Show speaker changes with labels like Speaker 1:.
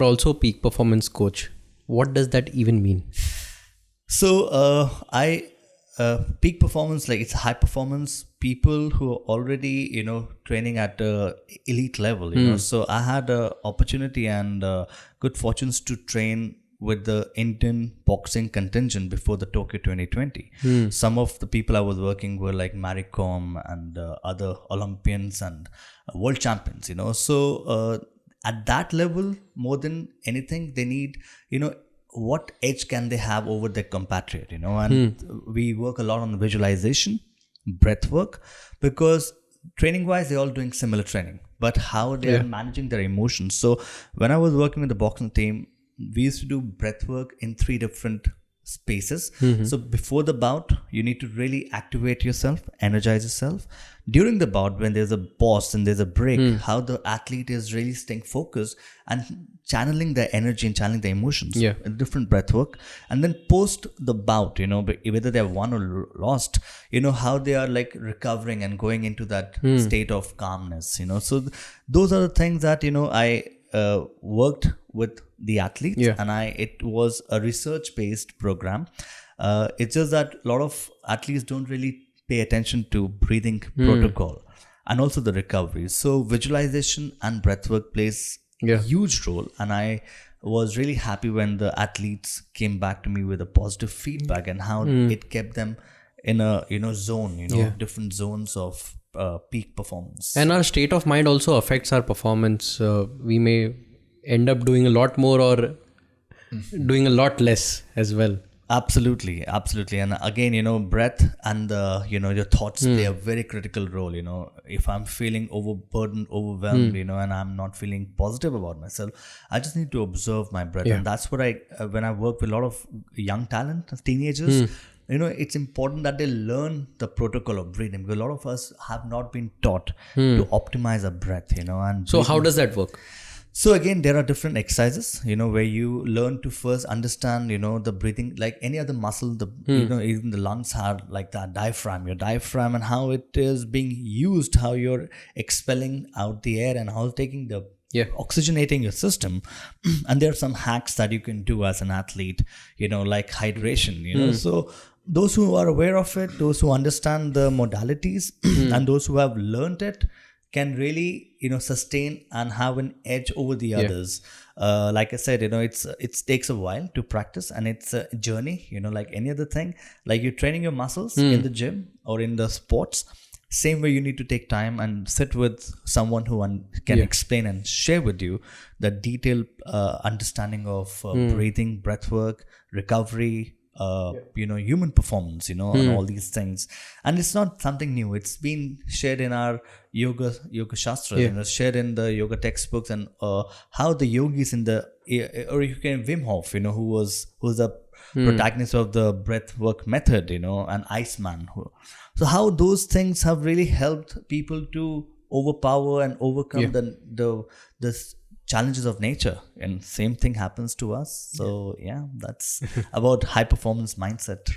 Speaker 1: Also peak performance coach. What does that even mean?
Speaker 2: So I peak performance, like it's high performance people who are already training at elite level. So I had a opportunity and good fortunes to train with the Indian boxing contingent before the Tokyo 2020. Some of the people I was working were like Mary Kom and other Olympians and world champions. So at that level, more than anything, they need what edge can they have over their compatriot, and we work a lot on visualization, breath work, because training wise they're all doing similar training, but how they are managing their emotions. So when I was working with the boxing team, we used to do breath work in 3 different spaces. So before the bout, you need to really activate yourself, energize yourself. During the bout, when there's a pause and there's a break, how the athlete is really staying focused and channeling their energy and channeling their emotions. Different breath work. And then post the bout, whether they have won or lost, how they are like recovering and going into that state of calmness. So those are the things that I worked with the athletes, and it was a research based program. It's just that a lot of athletes don't really pay attention to breathing protocol and also the recovery. So visualization and breathwork plays a huge role, and I was really happy when the athletes came back to me with a positive feedback and how it kept them in a zone, different zones of peak performance.
Speaker 1: And our state of mind also affects our performance. We may end up doing a lot more or doing a lot less as well.
Speaker 2: Absolutely. And again, breath and your thoughts play a very critical role. If I'm feeling overburdened, overwhelmed, and I'm not feeling positive about myself, I just need to observe my breath. And that's what when I work with a lot of young talent, teenagers, it's important that they learn the protocol of breathing, because a lot of us have not been taught to optimize our breath, and
Speaker 1: so how does that work?
Speaker 2: So again, there are different exercises, where you learn to first understand, the breathing, like any other muscle, even the lungs are like that your diaphragm and how it is being used, how you're expelling out the air and how taking the oxygenating your system. And there are some hacks that you can do as an athlete, like hydration, so those who are aware of it, those who understand the modalities and those who have learned it can really sustain and have an edge over the others. Like I said, it takes a while to practice, and it's a journey, like any other thing. Like you're training your muscles in the gym or in the sports, same way you need to take time and sit with someone who can explain and share with you the detailed understanding of breathing, breath work, recovery, human performance, and all these things. And it's not something new. It's been shared in our yoga shastras, shared in the yoga textbooks, and how the yogis or you can Wim Hof, who's the protagonist of the breath work method, and Iceman. So how those things have really helped people to overpower and overcome the challenges of nature, and same thing happens to us. So that's about high performance mindset.